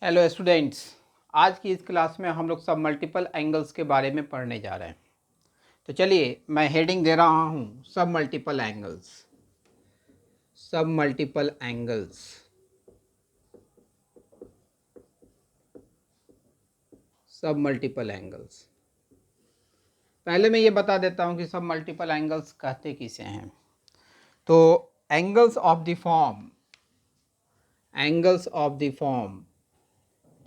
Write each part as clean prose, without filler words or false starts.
Hello students, आज की इस क्लास में हम लोग सब मल्टीपल एंगल्स के बारे में पढ़ने जा रहे हैं। तो चलिए मैं हेडिंग दे रहा हूँ सब मल्टीपल एंगल्स। सब मल्टीपल एंगल्स, सब मल्टीपल एंगल्स। पहले मैं ये बता देता हूँ कि सब मल्टीपल एंगल्स कहते किसे हैं। तो angles of the form, angles of the form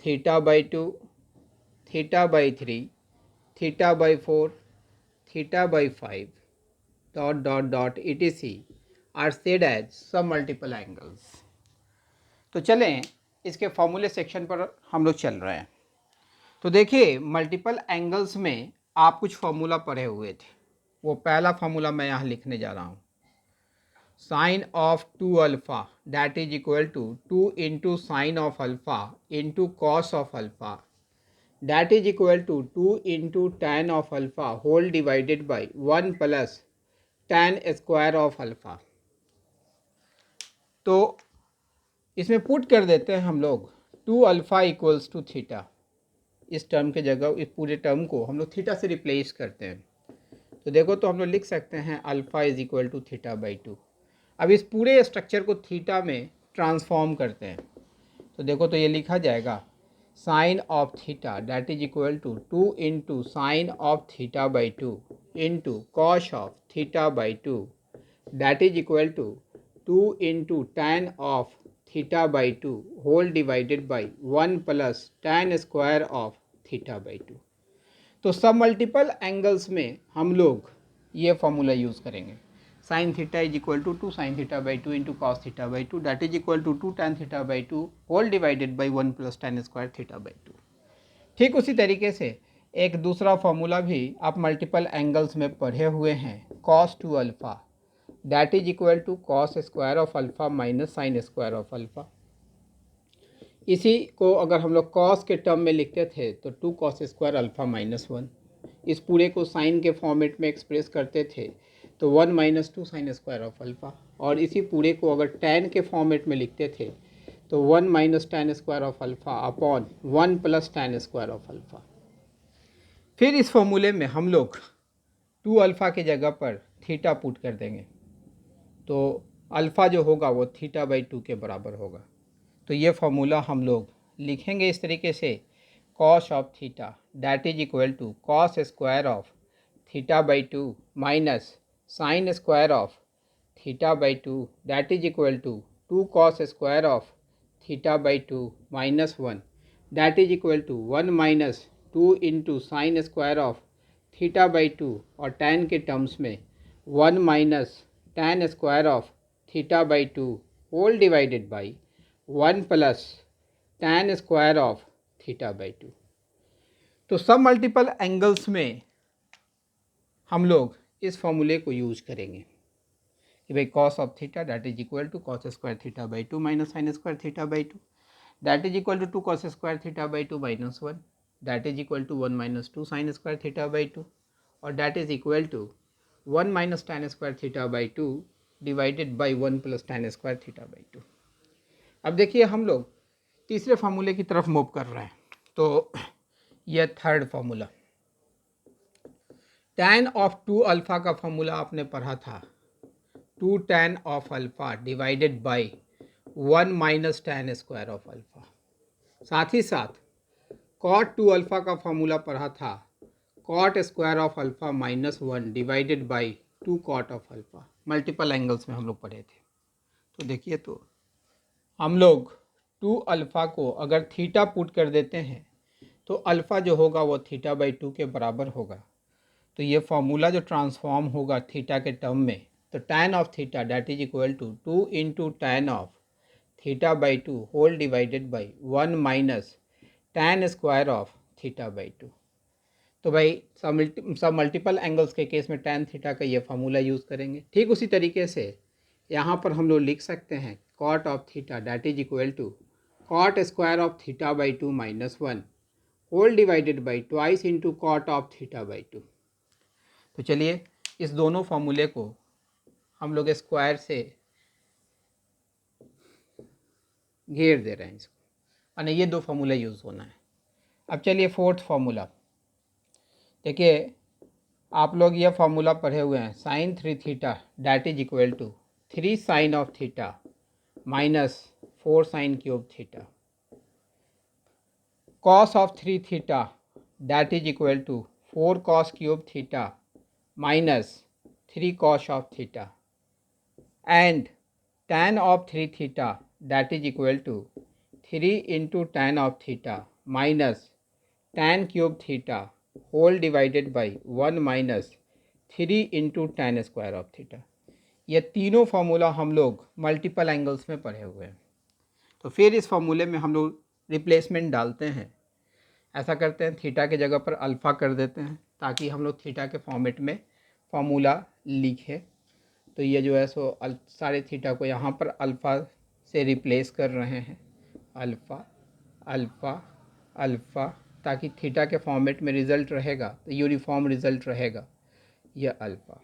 θ/2, θ/3, θ/4, θ/5 etc are said as सब मल्टीपल एंगल्स। तो चलें इसके फॉर्मूले सेक्शन पर हम लोग चल रहे हैं। तो देखिए मल्टीपल एंगल्स में आप कुछ फॉर्मूला पढ़े हुए थे। वो पहला फॉर्मूला मैं यहाँ लिखने जा रहा हूँ। Sine of 2 alpha that is equal to 2 into sine of alpha into cos of alpha that is equal to 2 into tan of alpha whole divided by 1 plus tan square of alpha. तो इसमें put कर देते हैं हम लोग 2 alpha equals to theta. इस term के जगह इस पूरे टर्म को हम लोग थीटा से रिप्लेस करते हैं। तो देखो तो हम लोग लिख सकते हैं अल्फ़ा इज इक्वल टू θ/2। अब इस पूरे स्ट्रक्चर को थीटा में ट्रांसफॉर्म करते हैं। तो देखो तो ये लिखा जाएगा sine of theta that is equal to 2 into sine of θ/2 into cos of θ/2 that is equal to 2 into tan of θ/2 whole divided by 1 plus tan square of θ/2। तो सब मल्टीपल एंगल्स में हम लोग ये फॉर्मूला यूज़ करेंगे। Sine theta is equal to 2 sine θ/2 into cos θ/2 that is equal to 2 tan θ/2 whole divided by 1 plus tan square θ/2। ठीक उसी तरीके से एक दूसरा फॉर्मूला भी आप मल्टीपल एंगल्स में पढ़े हुए हैं, cos 2 alpha that is equal to cos square of alpha minus sine square of alpha. इसी को अगर हम लोग कॉस के टर्म में लिखते थे तो 2 कॉस स्क्वायर अल्फ़ा माइनस 1। इस पूरे को साइन के फॉर्मेट में एक्सप्रेस करते थे तो 1 minus 2 sine square of alpha. और इसी पूरे को अगर टैन के फॉर्मेट में लिखते थे तो 1 minus tan square of alpha upon 1 plus tan square of alpha. फिर इस फॉर्मूले में हम लोग 2 अल्फ़ा के जगह पर थीटा पुट कर देंगे तो अल्फ़ा जो होगा वो θ/2 के बराबर होगा। तो ये फॉर्मूला हम लोग लिखेंगे इस तरीके से, cos of theta that is equal to cos square of θ/2 minus sine square of θ/2 that is equal to 2 cos square of θ/2 minus 1 that is equal to 1 minus 2 into sine square of θ/2 और tan के terms में 1 minus tan square of θ/2 whole divided by 1 plus tan square of θ/2। तो सब multiple angles में हम लोग इस फॉर्मूले को यूज करेंगे कि भाई cos of theta that is equal to cos square θ/2 minus sine square θ/2 that is equal to 2 cos square θ/2 minus 1 that is equal to 1 minus 2 sine square θ/2 और that is equal to 1 minus tan square θ/2 divided by 1 plus tan square θ/2। अब देखिए हम लोग तीसरे फार्मूले की तरफ move कर रहे हैं। तो यह third formula, tan of 2 alpha का फार्मूला आपने पढ़ा था, 2 tan of alpha divided by 1 minus tan square of alpha. साथ ही साथ कॉट 2 अल्फ़ा का फार्मूला पढ़ा था, cot square of alpha minus 1 divided by 2 cot of alpha. Multiple angles में हम लोग पढ़े थे। तो देखिए तो हम लोग 2 अल्फ़ा को अगर थीटा पुट कर देते हैं तो अल्फ़ा जो होगा वो θ/2 के बराबर होगा। तो ये फॉर्मूला जो ट्रांसफॉर्म होगा थीटा के टर्म में, तो tan of theta that is equal to 2 into tan of θ/2 whole divided by 1 minus tan square of θ/2। तो भाई सब मल्टीपल एंगल्स के केस में टैन थीटा का ये फार्मूला यूज़ करेंगे। ठीक उसी तरीके से यहाँ पर हम लोग लिख सकते हैं cot of theta that is equal to cot square of θ/2 minus 1 whole divided by twice into cot of θ/2। तो चलिए इस दोनों फार्मूले को हम लोग स्क्वायर से घेर दे रहे हैं इसको। और ये दो फार्मूला यूज़ होना है। अब चलिए फोर्थ फार्मूला देखिए, आप लोग ये फार्मूला पढ़े हुए हैं, sine 3 theta that is equal to 3 sine of theta minus 4 sine cube theta, cos of 3 theta that is equal to 4 cos cube theta minus 3 cos of theta, and tan of 3 theta that is equal to 3 into tan of theta minus tan cube theta whole divided by 1 minus 3 into tan square of theta। ये तीनों formula हम लोग multiple angles में पढ़े हुए हैं। तो फिर इस फार्मूले में हम लोग रिप्लेसमेंट डालते हैं। ऐसा करते हैं, थीटा के जगह पर अल्फ़ा कर देते हैं ताकि हम लोग थीटा के फॉर्मेट में फार्मूला लिखें। तो ये जो है सो सारे थीटा को यहाँ पर अल्फ़ा से रिप्लेस कर रहे हैं, अल्फ़ा अल्फ़ा अल्फ़ा, ताकि थीटा के फॉर्मेट में रिज़ल्ट रहेगा तो यूनिफॉर्म रिज़ल्ट रहेगा, यह अल्फ़ा।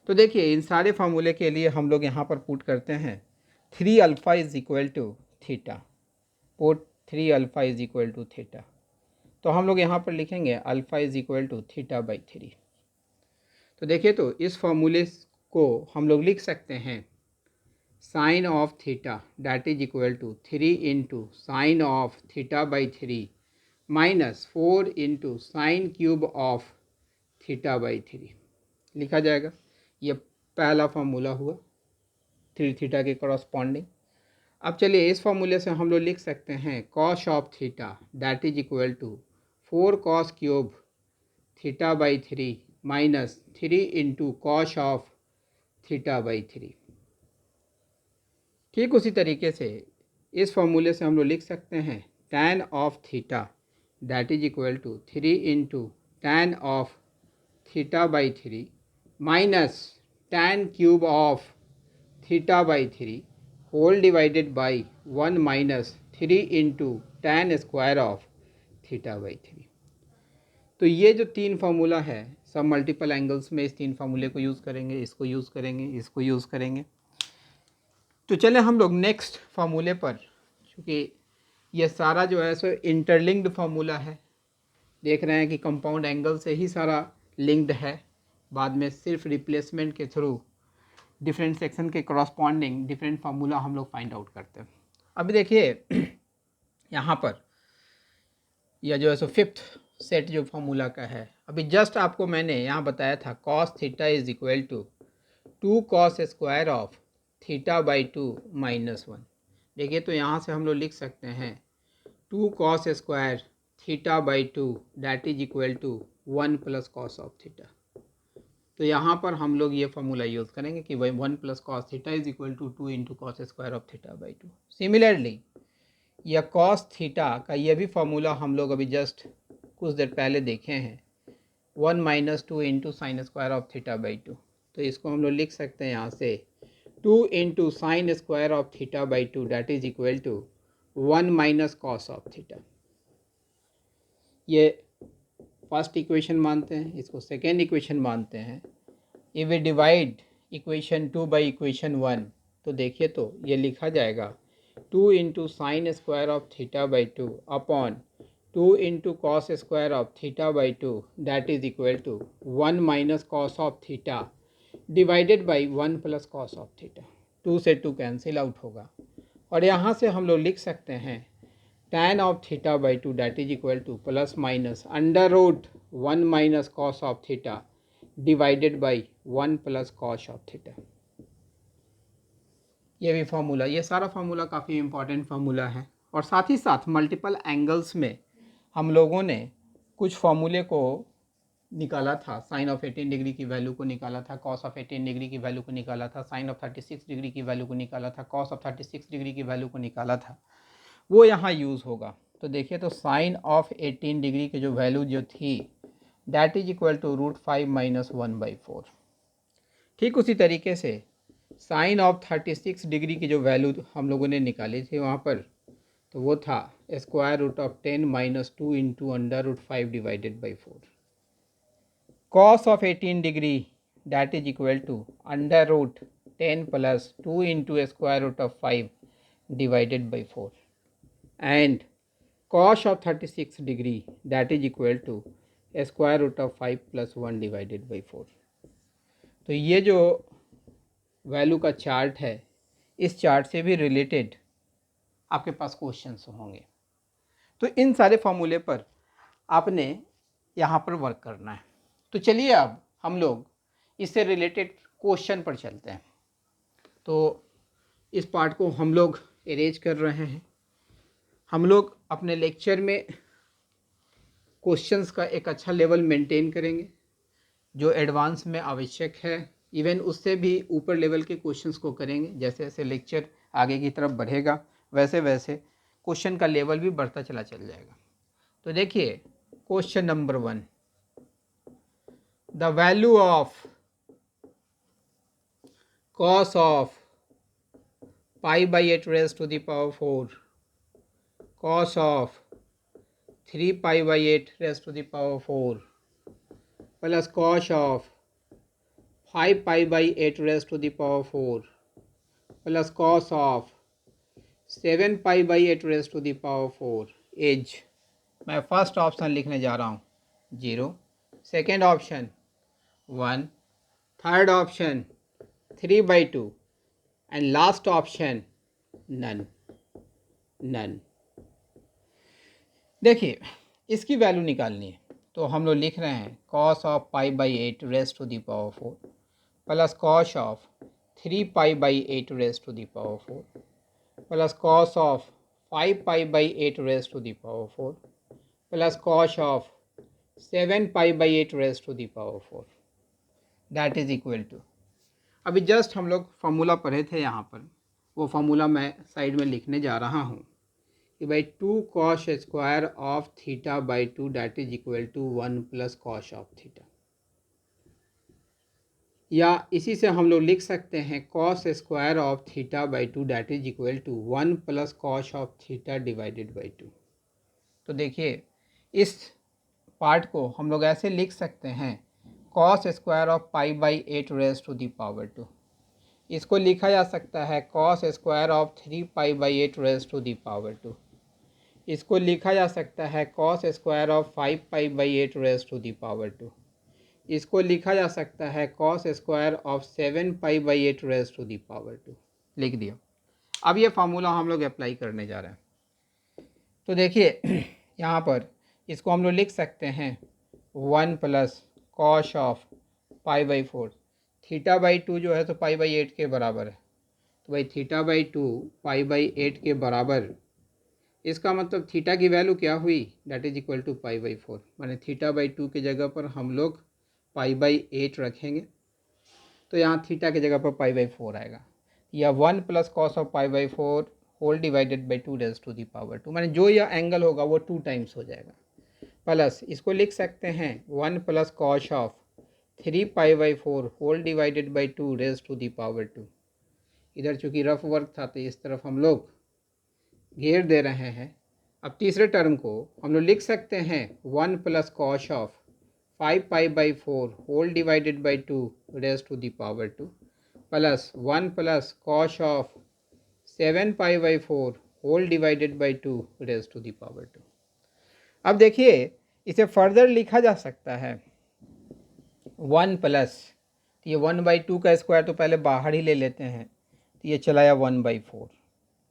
तो देखिए इन सारे फार्मूले के लिए हम लोग यहाँ पर पुट करते हैं 3 alpha is equal to theta, put 3 alpha is equal to theta. तो हम लोग यहाँ पर लिखेंगे alpha is equal to theta by 3। तो देखिए तो इस फार्मूले को हम लोग लिख सकते हैं sine of theta that is equal to 3 into sine of theta by 3 minus 4 into sine cube of theta by 3 लिखा जाएगा। ये पहला फार्मूला हुआ 3 थीटा के करस्पॉन्डिंग। अब चलिए इस फार्मूले से हम लोग लिख सकते हैं cos of theta that is equal to 4 cos cube theta by 3 minus 3 into cos of theta by 3। ठीक उसी तरीके से इस फार्मूले से हम लोग लिख सकते हैं tan of theta that is equal to 3 into tan of theta by 3 minus tan cube of theta by 3 whole divided by 1 minus 3 into tan square of theta by 3। तो ये जो तीन फार्मूला है सब मल्टीपल एंगल्स में इस तीन फार्मूले को यूज़ करेंगे, इसको यूज़ करेंगे, इसको यूज़ करेंगे। तो चले हम लोग नेक्स्ट फार्मूले पर, क्योंकि ये सारा जो है सो इंटरलिंक्ड फार्मूला है, देख रहे हैं कि कंपाउंड एंगल से ही सारा लिंक्ड है। बाद में सिर्फ रिप्लेसमेंट के थ्रू डिफरेंट सेक्शन के करस्पॉन्डिंग डिफरेंट फार्मूला हम लोग फाइंड आउट करते हैं। अभी देखिए यहाँ पर यह जो है सो फिफ्थ सेट जो फार्मूला का है, अभी जस्ट आपको मैंने यहाँ बताया था cos theta is equal to 2 cos square of theta by 2 minus 1। देखिए तो यहाँ से हम लोग लिख सकते हैं 2 cos square theta by 2 that is equal to 1 plus cos of theta. तो यहाँ पर हम लोग ये फार्मूला यूज़ करेंगे कि भाई 1 plus cos theta is equal to 2 into cos square of theta by 2। Similarly यह कॉस थीटा का ये भी फार्मूला हम लोग अभी जस्ट कुछ देर पहले देखे हैं, 1 minus 2 into sine square of theta by 2। तो इसको हम लोग लिख सकते हैं यहाँ से 2 into sine square of theta by 2 that is equal to 1 minus cos of theta. ये फर्स्ट इक्वेशन मानते हैं, इसको सेकेंड इक्वेशन मानते हैं। If we divide equation 2 by equation 1 तो देखिए तो ये लिखा जाएगा 2 into sine square of theta by 2 upon 2 into cos square of theta by 2 that is equal to 1 minus cos of theta divided by 1 plus cos of theta. 2 से 2 cancel out होगा और यहाँ से हम लोग लिख सकते हैं tan of theta by 2 that is equal to plus minus under root 1 minus cos of theta divided by 1 plus cos of theta. ये भी फार्मूला, ये सारा फार्मूला काफ़ी इंपॉर्टेंट फार्मूला है। और साथ ही साथ मल्टीपल एंगल्स में हम लोगों ने कुछ फार्मूले को निकाला था, साइन ऑफ 18 डिग्री की वैल्यू को निकाला था, कॉस ऑफ 18 डिग्री की वैल्यू को निकाला था, साइन ऑफ 36 डिग्री की वैल्यू को निकाला था, कॉस ऑफ 36 डिग्री की वैल्यू को निकाला था, वो यहाँ यूज़ होगा। तो देखिए तो साइन ऑफ 18 डिग्री की जो वैल्यू जो थी that is equal to √5 minus 1/4। ठीक उसी तरीके से साइन ऑफ 36 डिग्री की जो वैल्यू हम लोगों ने निकाली थी वहाँ पर, तो वो था square root of 10 minus 2 into under root 5 divided by 4। Cos of 18 degree that is equal to under root 10 plus 2 into square root of 5 divided by 4। and cos of 36 degree that is equal to square root of 5 plus 1 divided by 4। तो ये जो value का chart है, इस chart से भी related आपके पास questions होंगे। तो इन सारे फॉर्मूले पर आपने यहाँ पर वर्क करना है। तो चलिए अब हम लोग इससे रिलेटेड क्वेश्चन पर चलते हैं। तो इस पार्ट को हम लोग अरेंज कर रहे हैं। हम लोग अपने लेक्चर में क्वेश्चंस का एक अच्छा लेवल मेंटेन करेंगे जो एडवांस में आवश्यक है। इवन उससे भी ऊपर लेवल के क्वेश्चंस को करेंगे। जैसे जैसे लेक्चर आगे की तरफ बढ़ेगा वैसे वैसे क्वेश्चन का लेवल भी बढ़ता चला चल जाएगा। तो देखिए question number 1, the value of cos of pi by 8 raised to the power 4 cos of 3 pi by 8 raised to the power 4 plus cos of 5 pi by 8 raised to the power 4 plus cos of 7 pi by 8 raised to the power 4 is, मैं first option लिखने जा रहा हूँ 0, second option 1, third option 3/2 and last option none. देखिए इसकी value निकालनी है तो हम लोग लिख रहे हैं cos of pi by 8 raise to the power 4 plus cos of 3 pi by 8 raise to the power 4 plus cos of 5 pi by 8 raise to the power 4 plus cos of 7 pi by 8 raise to the power 4 that is equal to, अभी just हम लोग formula पढ़े थे यहाँ पर, वो formula मैं side में लिखने जा रहा हूँ कि भाई 2 cos square of theta by 2 that is equal to 1 plus cos of theta, या इसी से हम लोग लिख सकते हैं cos square of theta by 2 that is equal to 1 plus cos of theta divided by 2। तो देखिए इस पार्ट को हम लोग ऐसे लिख सकते हैं cos square of pi by 8 raise to the power 2, इसको लिखा जा सकता है cos square of 3 pi by 8 raise to the power 2, इसको लिखा जा सकता है cos square of 5 pi by 8 raise to the power 2, इसको लिखा जा सकता है cos square of 7 pi by 8 raise to the power 2। लिख दिया। अब ये फार्मूला हम लोग अप्लाई करने जा रहे हैं। तो देखिए यहाँ पर इसको हम लोग लिख सकते हैं 1 plus cos of pi by 4, theta by 2 जो है तो पाई बाई 8 के बराबर है, तो भाई थीटा बाई 2 पाई बाई 8 के बराबर, इसका मतलब थीटा की वैल्यू क्या हुई that is equal to pi by 4, माने थीटा बाई 2 की जगह पर हम लोग पाई बाई 8 रखेंगे तो यहाँ थीटा की जगह पर पाई बाई 4 आएगा, या 1 plus cos of pi by 4 whole divided by 2 raise to the power 2, माने जो यह एंगल होगा वो 2 टाइम्स हो जाएगा, प्लस इसको लिख सकते हैं 1 plus cos of 3 pi by 4 whole divided by 2 raise to the power 2। इधर चूँकि रफ वर्क था तो इस तरफ हम लोग घेर दे रहे हैं। अब तीसरे टर्म को हम लोग लिख सकते हैं 1 plus cos of 5 pi by 4 whole divided by 2 raise to the power 2 plus 1 plus cos of 7 pi by 4 whole divided by 2 raise to the power 2। अब देखिए इसे फर्दर लिखा जा सकता है 1 प्लस, तो ये 1/2 का स्क्वायर तो पहले बाहर ही ले लेते हैं, तो ये चलाया 1/4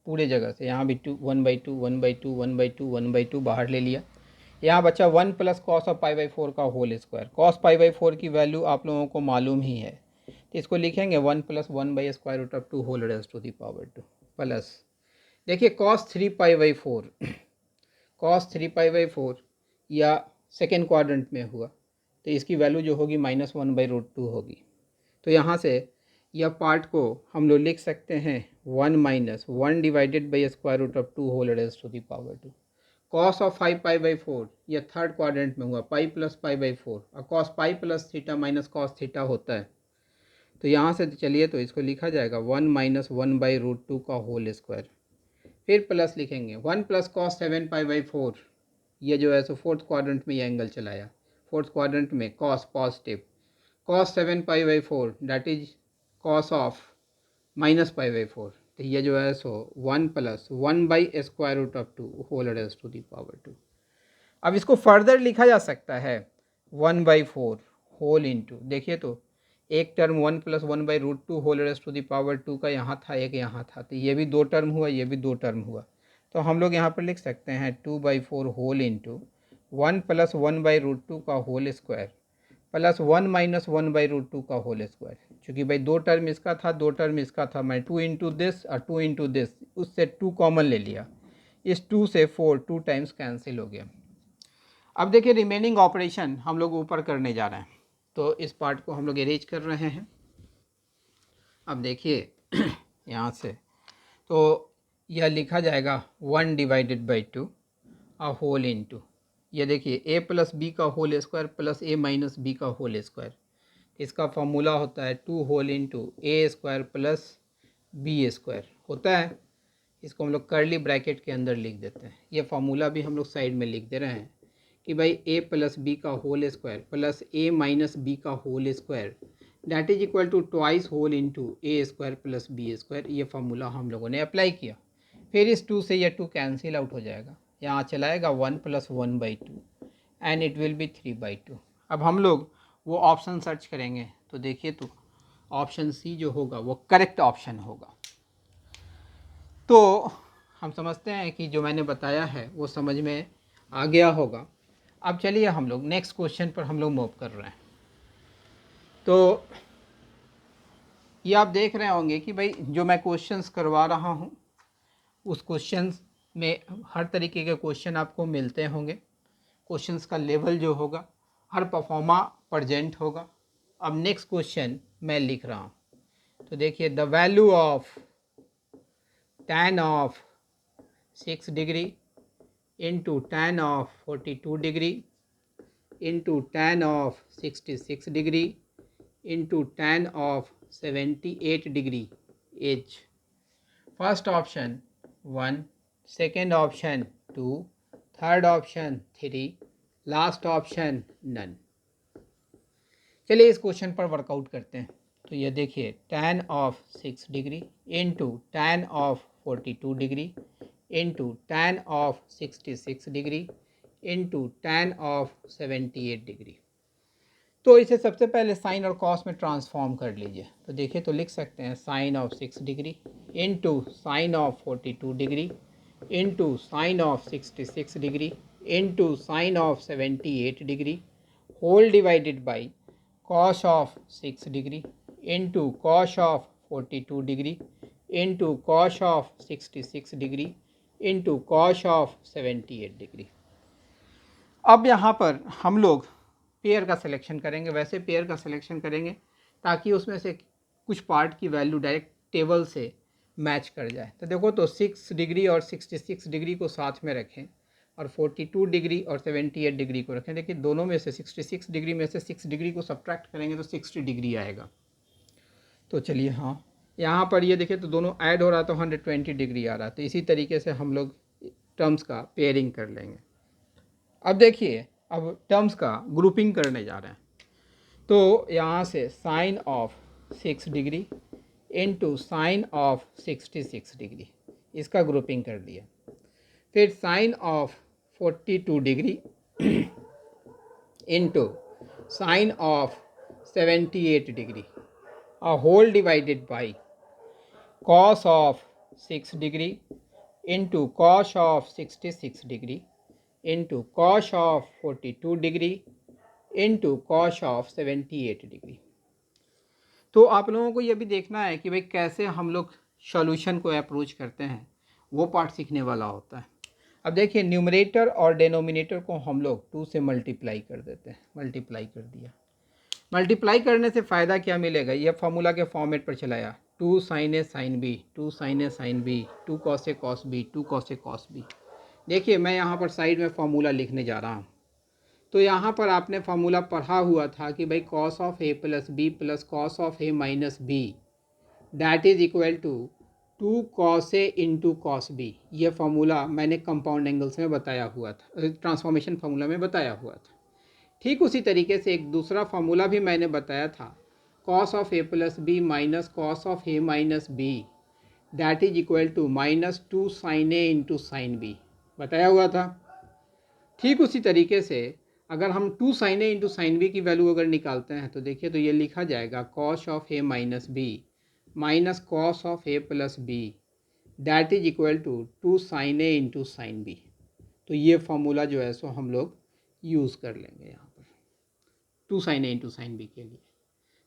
पूरे जगह से, यहाँ भी 1/2 1/2 1/2 1/2 बाहर ले लिया, यहाँ बचा 1 plus cos of pi by 4 का whole square. Cos pi by 4 की वैल्यू आप लोगों को मालूम ही है, तो इसको लिखेंगे 1 plus 1 by square root of 2 whole raise to the power 2 plus, देखिए cos 3 pi by 4 cos 3 pi by 4 या सेकेंड क्वाड्रेंट में हुआ तो इसकी वैल्यू जो होगी -1 बाई रूट 2 होगी। तो यहाँ से यह पार्ट को हम लोग लिख सकते हैं 1 minus 1 divided by square root of 2 whole raise to the power 2। Cos of 5 pi by 4 यह थर्ड क्वाड्रेंट में हुआ पाई प्लस पाई बाई 4, और cos pi plus theta minus cos theta होता है, तो यहाँ से चलिए तो इसको लिखा जाएगा 1 माइनस 1 बाई रूट 2 का होल स्क्वायर, फिर प्लस लिखेंगे 1 प्लस कॉस 7 पाई बाई 4, ये जो है सो फोर्थ क्वाड्रेंट में ये एंगल चलाया, फोर्थ क्वाड्रेंट में cos positive, cos 7 pi by 4 that is cos of minus pi by 4, तो ये जो है सो 1 + 1/√2 whole raise to the power 2। अब इसको फर्दर लिखा जा सकता है 1/4 होल इंटू, देखिए तो एक term 1 + 1/√2 whole raise to the power 2 का यहाँ था, एक यहाँ था, तो ये भी 2 टर्म हुआ, ये भी 2 टर्म हुआ। तो हम लोग यहाँ पर लिख सकते हैं 2/4 होल इंटू 1 + 1/√2 का होल स्क्वायर प्लस 1 - 1/√2 का होल स्क्वायर। चूँकि भाई 2 टर्म इसका था, 2 टर्म इसका था, मैं 2 इंटू दिस और 2 इंटू दिस, उससे 2 कॉमन ले लिया, इस 2 से 4 2 टाइम्स कैंसिल हो गया। अब देखिए रिमेनिंग ऑपरेशन हम लोग ऊपर करने जा रहे हैं, तो इस पार्ट को हम लोग अरेंज कर रहे हैं। अब देखिए यहाँ से तो यह लिखा जाएगा 1/2 अ होल इंटू, ये देखिए a + b का whole square plus a - b का होल स्क्वायर, इसका फॉर्मूला होता है 2 whole into a² plus b² होता है। इसको हम लोग कर्ली ब्रैकेट के अंदर लिख देते हैं। ये फार्मूला भी हम लोग साइड में लिख दे रहे हैं कि भाई a + b का whole square plus a - b का whole square that is equal to twice whole into a² plus b²। ये फार्मूला हम लोगों ने अप्लाई किया। फिर इस 2 से ये 2 कैंसिल आउट हो जाएगा, यहाँ चलाएगा 1 + 1/2 एंड इट विल बी 3/2। अब हम लोग वो ऑप्शन सर्च करेंगे, तो देखिए तो ऑप्शन सी जो होगा वो करेक्ट ऑप्शन होगा। तो हम समझते हैं कि जो मैंने बताया है वो समझ में आ गया होगा। अब चलिए हम लोग नेक्स्ट क्वेश्चन पर हम लोग मूव कर रहे हैं। तो ये आप देख रहे होंगे कि भाई जो मैं क्वेश्चंस करवा रहा हूँ उस क्वेश्चंस में हर तरीके के क्वेश्चन आपको मिलते होंगे। क्वेश्चंस का लेवल जो होगा हर परफॉर्मा प्रेजेंट होगा। अब नेक्स्ट क्वेश्चन मैं लिख रहा हूँ, तो देखिए the value of tan of 6 degree into tan of 42 degree into tan of 66 degree into tan of 78 degree is first option 1, second option 2, third option 3, last option none. चलिए इस क्वेश्चन पर workout करते हैं। तो ये देखिए tan of 6 degree into tan of 42 degree into tan of 66 degree into tan of 78 degree. तो इसे सबसे पहले साइन और कॉस में ट्रांसफॉर्म कर लीजिए। तो देखिए तो लिख सकते हैं sine of 6 degree into sine of 42 degree into sine of 66 degree into sine of 78 degree whole divided by cos of 6 degree into cos of 42 degree into cos of 66 degree into cos of 78 degree। अब यहाँ पर हम लोग pair का selection करेंगे। वैसे pair का selection करेंगे ताकि उसमें से कुछ पार्ट की वैल्यू डायरेक्ट टेबल से मैच कर जाए। तो देखो तो 6 डिग्री और 66 डिग्री को साथ में रखें और 42 डिग्री और 78 डिग्री को रखें। देखिए दोनों में से 66 डिग्री में से 6 डिग्री को सब्ट्रैक्ट करेंगे तो 60 डिग्री आएगा। तो चलिए हाँ यहाँ पर ये देखिए तो दोनों ऐड हो रहा तो 120 डिग्री आ रहा। तो इसी तरीके से हम लोग टर्म्स का पेयरिंग कर लेंगे। अब देखिए अब टर्म्स का ग्रुपिंग करने जा रहे हैं। तो यहाँ से sine of 6 degree into sine of 66 degree इसका ग्रुपिंग कर दिया। फिर sine of 42 degree into sine of 78 degree a whole divided by cos of 6 degree into cos of 66 degree into cos of 42 degree into cos of 78 degree. तो आप लोगों को ये भी देखना है कि भाई कैसे हम लोग सॉल्यूशन को अप्रोच करते हैं, वो पार्ट सीखने वाला होता है। अब देखिए न्यूमरेटर और डेनोमिनेटर को हम लोग 2 से मल्टीप्लाई कर देते हैं। मल्टीप्लाई कर दिया। मल्टीप्लाई करने से फ़ायदा क्या मिलेगा, ये फार्मूला के फॉर्मेट पर चलाया 2 sin A sin B 2 sin A sin B 2 cos A cos B 2 cos A cos B। देखिए मैं यहाँ पर साइड में फार्मूला लिखने जा रहा हूँ। तो यहाँ पर आपने फार्मूला पढ़ा हुआ था कि भाई cos of A plus B plus cos of A minus B that is equal to 2 cos A into cos B। ये फार्मूला मैंने कंपाउंड एंगल्स में बताया हुआ था, ट्रांसफॉर्मेशन फार्मूला में बताया हुआ था। ठीक उसी तरीके से एक दूसरा फार्मूला भी मैंने बताया था cos of A plus B minus cos of A minus B that is equal to -2 sin A into sine B, बताया हुआ था। ठीक उसी तरीके से अगर हम 2 sin A into sine B की वैल्यू अगर निकालते हैं तो देखिए तो ये लिखा जाएगा cos of A minus B minus cos of A plus B that is equal to 2 sin A into sine B. तो ये फॉर्मूला जो है सो हम लोग यूज़ कर लेंगे यहाँ पर 2 sin A into sine B के लिए।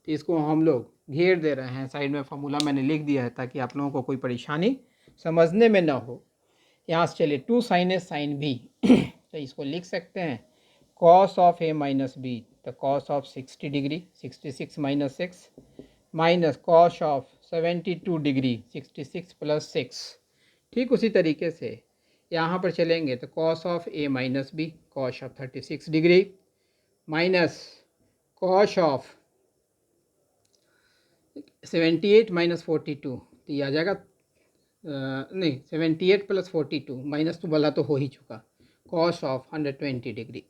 तो इसको हम लोग घेर दे रहे हैं, साइड में फॉर्मूला मैंने लिख दिया है ताकि आप लोगों को कोई परेशानी समझने में ना हो। यहाँ से चलिए 2 sin A sin B तो इसको लिख सकते हैं cos of A minus B, तो cos of 60 degree 66 minus 6 minus cos of 72 degree 66 plus 6। ठीक उसी तरीके से यहाँ पर चलेंगे तो cos of A minus B cos of 36 degree minus cos of 78 minus 42, तो ये आ जाएगा नहीं 78 प्लस 42 माइनस तो वाला तो हो ही चुका, cos ऑफ 120 डिग्री।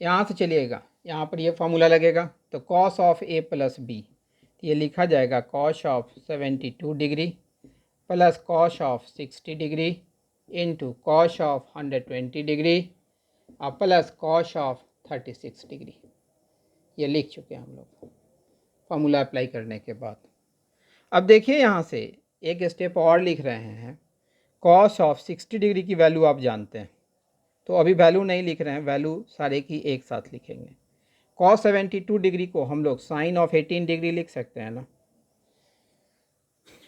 यहाँ से चलिएगा यहाँ पर ये फार्मूला लगेगा तो cos of A plus B, तो ये लिखा जाएगा cos of 72 degree plus cos of 60 degree into cos of 120 degree और प्लस cos ऑफ 36 डिग्री। ये लिख चुके हैं हम लोग फार्मूला अप्लाई करने के बाद। अब देखिए यहाँ से एक स्टेप और लिख रहे हैं, cos ऑफ 60 डिग्री की वैल्यू आप जानते हैं, तो अभी वैल्यू नहीं लिख रहे हैं, वैल्यू सारे की एक साथ लिखेंगे। cos 72 डिग्री को हम लोग साइन ऑफ 18 डिग्री लिख सकते हैं ना,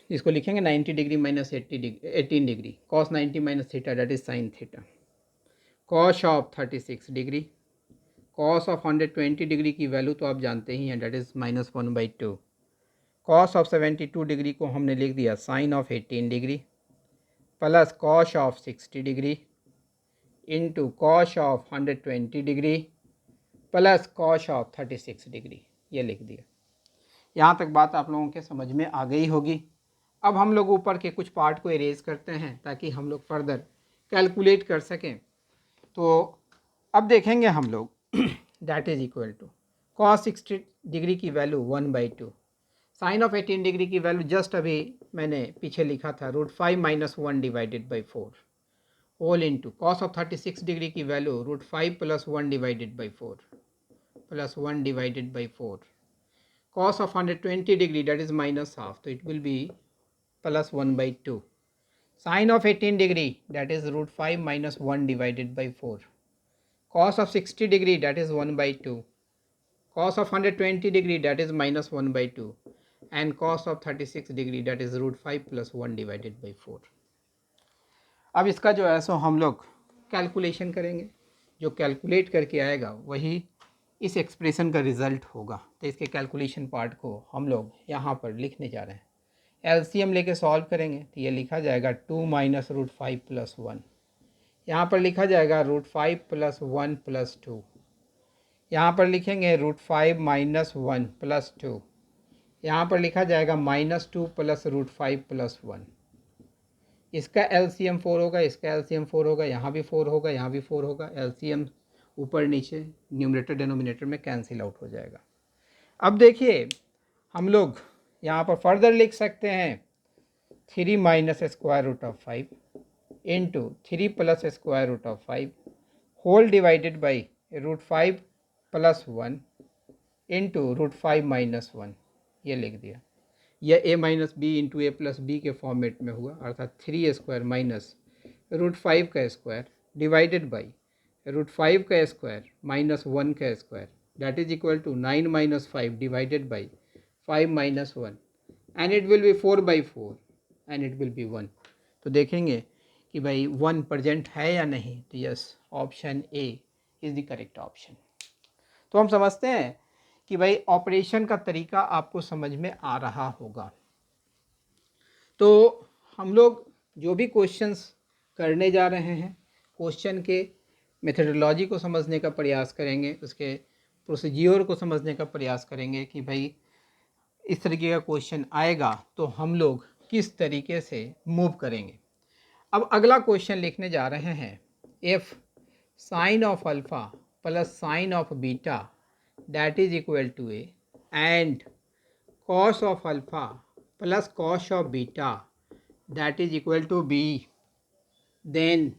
इसको लिखेंगे 90 degree minus 18 degree cos 90 minus theta that is sine theta. cos of 36 degree, cos of 120 degree की वैल्यू तो आप जानते ही हैं that is -1/2। cos of 72 degree को हमने लिख दिया sine of 18 degree plus cos of 60 degree into cos of 120 degree plus cos of 36 degree, ये लिख दिया। यहाँ तक बात आप लोगों के समझ में आ गई होगी। अब हम लोग ऊपर के कुछ पार्ट को इरेज करते हैं ताकि हम लोग फर्दर कैलकुलेट कर सकें। तो अब देखेंगे हम लोग that is equal to cos 60 degree की वैल्यू 1/2, साइन ऑफ 18 डिग्री की वैल्यू जस्ट अभी मैंने पीछे लिखा था √5 minus 1 divided by 4 whole into cos of 36 degree की value √5 plus 1 divided by 4 plus 1 divided by 4, cos of 120 degree that is minus half, तो it will be plus 1/2, sine of 18 degree that is √5 minus 1 divided by 4, cos of 60 degree that is 1/2, cos of 120 degree that is minus 1/2 and cos of 36 degree that is √5 plus 1 divided by 4। अब इसका जो है सो हम लोग calculation करेंगे, जो calculate करके आएगा वही इस एक्सप्रेशन का रिज़ल्ट होगा। तो इसके कैलकुलेशन पार्ट को हम लोग यहाँ पर लिखने जा रहे हैं, एलसीएम लेके सॉल्व करेंगे तो ये लिखा जाएगा 2 माइनस √5 प्लस 1, यहाँ पर लिखा जाएगा √5 प्लस 1 प्लस 2, यहाँ पर लिखेंगे √5 माइनस 1 प्लस 2, यहाँ पर लिखा जाएगा -2 प्लस √5 प्लस 1। इसका एलसीएम 4 होगा, इसका एलसीएम 4 होगा, यहाँ भी 4 होगा, यहाँ भी 4 होगा, एलसीएम ऊपर नीचे न्यूमरेटर डिनोमिनेटर में कैंसिल आउट हो जाएगा। अब देखिए हम लोग यहाँ पर फर्दर लिख सकते हैं 3 minus square root of 5 into 3 plus square root of 5 whole divided by √5 plus 1 into √5 minus 1, ये लिख दिया। यह a minus B into A plus B के फॉर्मेट में हुआ, अर्थात 3 स्क्वायर माइनस √5 का स्क्वायर डिवाइडेड बाई √5 का स्क्वायर माइनस 1 का square that is equal to 9 minus 5 divided by 5 minus 1 and it will be 4/4 and it will be 1। तो देखेंगे कि भाई 1 प्रेजेंट है या नहीं, तो yes option A is the correct option. तो हम समझते हैं कि भाई ऑपरेशन का तरीका आपको समझ में आ रहा होगा। तो हम लोग जो भी क्वेश्चंस करने जा रहे हैं, क्वेश्चन के मेथडोलॉजी को समझने का प्रयास करेंगे, उसके प्रोसीजर को समझने का प्रयास करेंगे कि भाई इस तरीके का क्वेश्चन आएगा तो हम लोग किस तरीके से मूव करेंगे। अब अगला क्वेश्चन लिखने जा रहे हैं, if sine of alpha plus sine of beta that is equal to A and cos of alpha plus cos of beta that is equal to B, then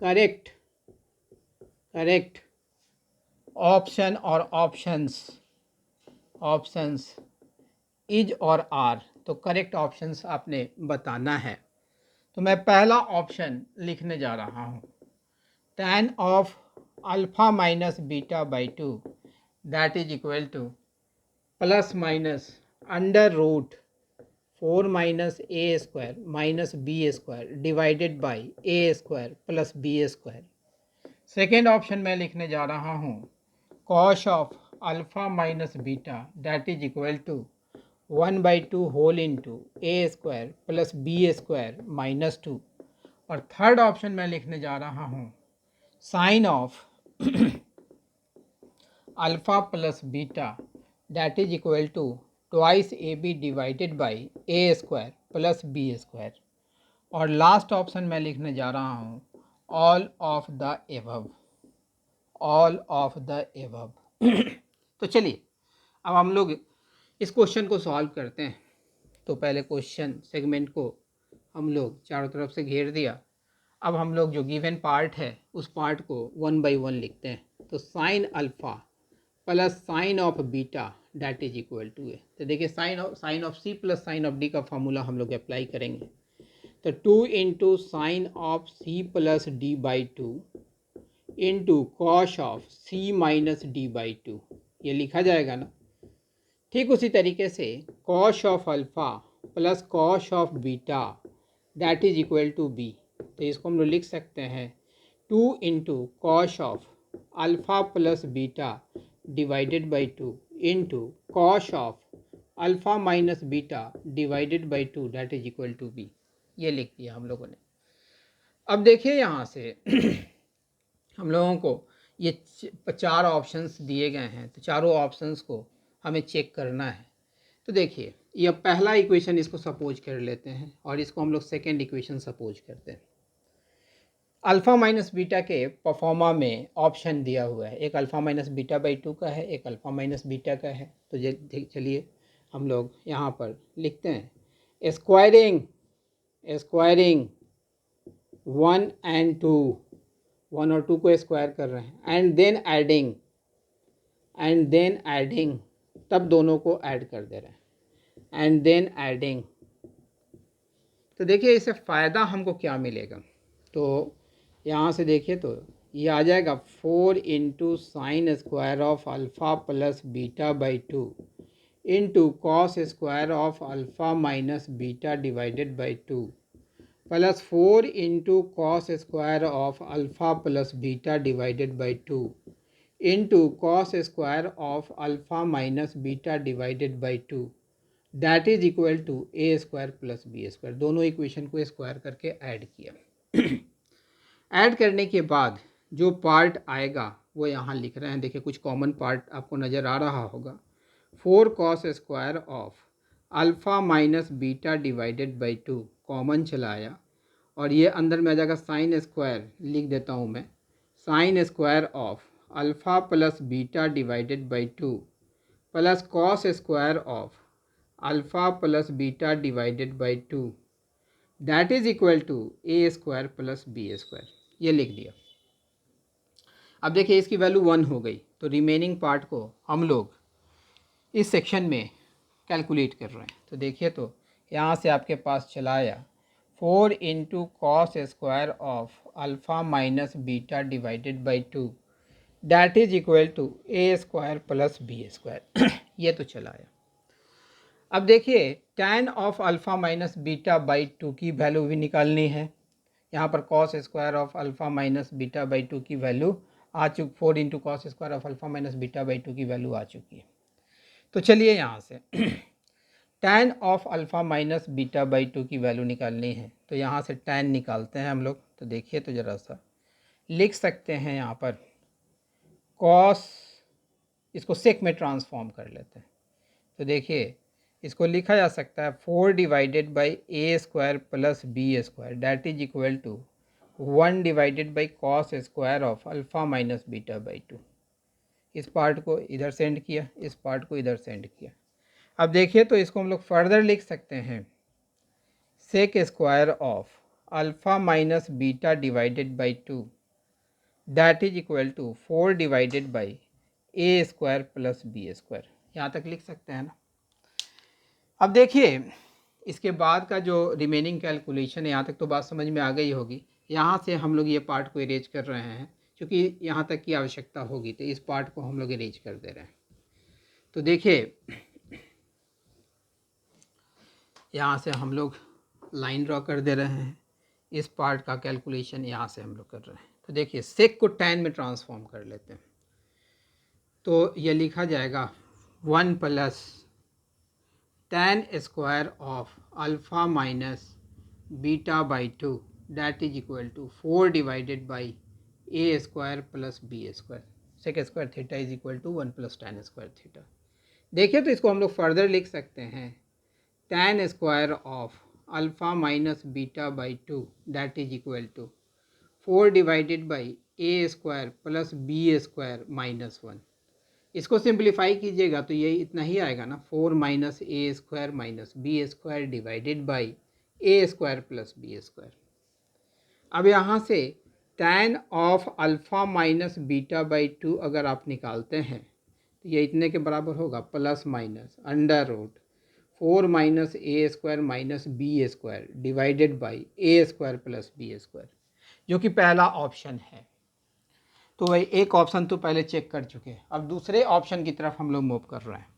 correct option or options is और are, तो correct options आपने बताना है। तो मैं पहला option लिखने जा रहा हूँ, tan of alpha minus beta by two that is equal to plus minus under root 4 minus A square minus B square divided by A square plus B square. Second option मैं लिखने जा रहा हूँ, cos of alpha minus beta that is equal to 1/2 whole into A square plus B square minus 2। और third option मैं लिखने जा रहा हूँ, sine of alpha plus beta that is equal to twice A B divided by A square plus B square. और last option मैं लिखने जा रहा हूँ, all of the above, all of the above. तो चलिए अब हम लोग इस क्वेश्चन को सॉल्व करते हैं। तो पहले क्वेश्चन सेगमेंट को हम लोग चारों तरफ से घेर दिया। अब हम लोग जो गिवन पार्ट है उस पार्ट को 1 बाई 1 लिखते हैं। तो sine alpha plus sine of beta that is equal to A. तो देखिए sine of C plus sine of D का फॉर्मूला हम लोग अप्लाई करेंगे। तो 2 into sine of C plus D by two into cos of C minus D by two, ये लिखा जाएगा ना। ठीक उसी तरीके से cos of alpha plus cos of beta that is equal to B. तो इसको हम लोग लिख सकते हैं 2 into cos of alpha plus beta divided by 2 into cos of alpha minus beta divided by 2 that is equal to B. ये लिख दिया हम लोगों ने। अब देखिए यहाँ से हम लोगों को ये 4 ऑप्शंस दिए गए हैं। तो चारों ऑप्शंस को हमें चेक करना है। तो देखिए ये पहला इक्वेशन इसको सपोज कर लेते हैं और इसको हम लोग सेकेंड इक्वेशन सपोज करते हैं। अल्फ़ा माइनस बीटा के परफॉर्मा में ऑप्शन दिया हुआ है, एक अल्फ़ा माइनस बीटा बाई 2 का है, एक अल्फ़ा माइनस बीटा का है। तो चलिए हम लोग यहाँ पर लिखते हैं स्क्वायरिंग 1 एंड 2, 1 और 2 को स्क्वायर कर रहे हैं, एंड देन एडिंग, तब दोनों को ऐड कर दे रहे हैं, एंड देन एडिंग। तो देखिए इससे फ़ायदा हमको क्या मिलेगा। तो यहाँ से देखिए तो ये आ जाएगा 4 into sine square of alpha plus beta by 2 into cos square of alpha minus beta divided by 2 plus 4 into cos square of alpha plus beta divided by 2 into cos square of alpha minus beta divided by 2 that is equal to A square plus B square. दोनों equation को square करके add किया। Add करने के बाद जो part आएगा वो यहाँ लिख रहे हैं। देखिए कुछ कॉमन पार्ट आपको नज़र आ रहा होगा। 4 cos square of alpha minus beta divided by 2 common चलाया और ये अंदर में आ जाएगा साइन स्क्वायर, लिख देता हूँ मैं, sine square of alpha plus beta divided by 2 plus cos square of alpha plus beta divided by 2 that is equal to A square plus B square. ये लिख दिया। अब देखिए इसकी वैल्यू 1 हो गई। तो रिमेनिंग पार्ट को हम लोग इस सेक्शन में कैलकुलेट कर रहे हैं। तो देखिए तो यहाँ से आपके पास चला आया 4 into cos square of alpha minus beta divided by 2 that is equal to A square plus B square. ये तो चला आया। अब देखिए tan of alpha minus beta by 2 की वैल्यू भी निकालनी है। यहाँ पर cos square of alpha minus beta by 2 की वैल्यू आ चुकी, 4 into cos square of alpha minus beta by 2 की वैल्यू आ चुकी है। तो चलिए यहाँ से tan of alpha minus beta by 2 की वैल्यू निकालनी है। तो यहाँ से tan निकालते हैं हम लोग। तो देखिए तो ज़रा सा लिख सकते हैं यहाँ पर कॉस, इसको सेक में ट्रांसफॉर्म कर लेते हैं। तो देखिए इसको लिखा जा सकता है 4 divided by A square plus B square that is equal to 1 divided by cos square of alpha minus beta by 2। इस पार्ट को इधर सेंड किया, इस पार्ट को इधर सेंड किया। अब देखिए तो इसको हम लोग फर्दर लिख सकते हैं, sec square of alpha minus beta divided by 2 that is equal to 4 divided by A square plus B square. यहाँ तक लिख सकते हैं ना। अब देखिए इसके बाद का जो रिमेनिंग कैलकुलेशन है, यहाँ तक तो बात समझ में आ गई होगी। यहाँ से हम लोग ये पार्ट को इरेज कर रहे हैं क्योंकि यहाँ तक की आवश्यकता होगी, तो इस पार्ट को हम लोग इरेज कर दे रहे हैं। तो देखिए यहाँ से हम लोग लाइन ड्रॉ कर दे रहे हैं, इस पार्ट का कैलकुलेशन यहाँ से हम लोग कर रहे हैं। तो देखिए सेक को टैन में ट्रांसफॉर्म कर लेते हैं, तो ये लिखा जाएगा 1 plus tan square of alpha minus beta by 2 that is equal to 4 divided by A square plus B square. Sec square theta is equal to 1 plus tan square theta. देखिए तो इसको हम लोग फर्दर लिख सकते हैं, tan square of alpha minus beta by 2 that is equal to 4 divided by A square plus B square minus 1। इसको simplify कीजिएगा तो ये इतना ही आएगा ना, 4 minus A square minus B square divided by A square plus B square. अब यहाँ से tan of alpha minus beta by 2 अगर आप निकालते हैं तो ये इतने के बराबर होगा, plus minus under root 4 minus A square minus B square divided by A square plus B square, जो कि पहला ऑप्शन है। तो भाई एक ऑप्शन तो पहले चेक कर चुके हैं, अब दूसरे ऑप्शन की तरफ हम लोग मूव कर रहे हैं।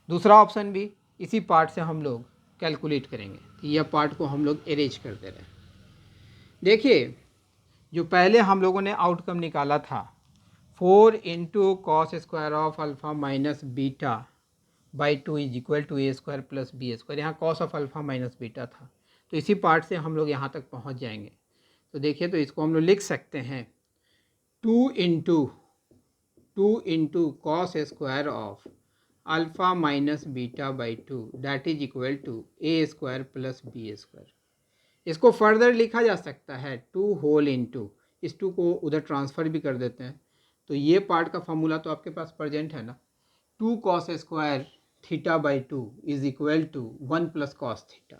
दूसरा ऑप्शन भी इसी पार्ट से हम लोग कैलकुलेट करेंगे। तो यह पार्ट को हम लोग अरेंज कर दे रहे हैं। देखिए जो पहले हम लोगों ने आउटकम निकाला था 4 into cos square of alpha minus beta by 2 is equal to A square plus B square, यहाँ cos of alpha minus beta था, तो इसी पार्ट से हम लोग यहाँ तक पहुँच जाएंगे। तो देखिए तो इसको हम लोग लिख सकते हैं 2 into cos square of alpha minus beta by 2 that is equal to A square plus B square. इसको फर्दर लिखा जा सकता है 2 होल इंटू, इस 2 को उधर ट्रांसफ़र भी कर देते हैं, तो ये पार्ट का फार्मूला तो आपके पास प्रेजेंट है ना, 2 cos square theta by 2 is equal to 1 plus cos theta.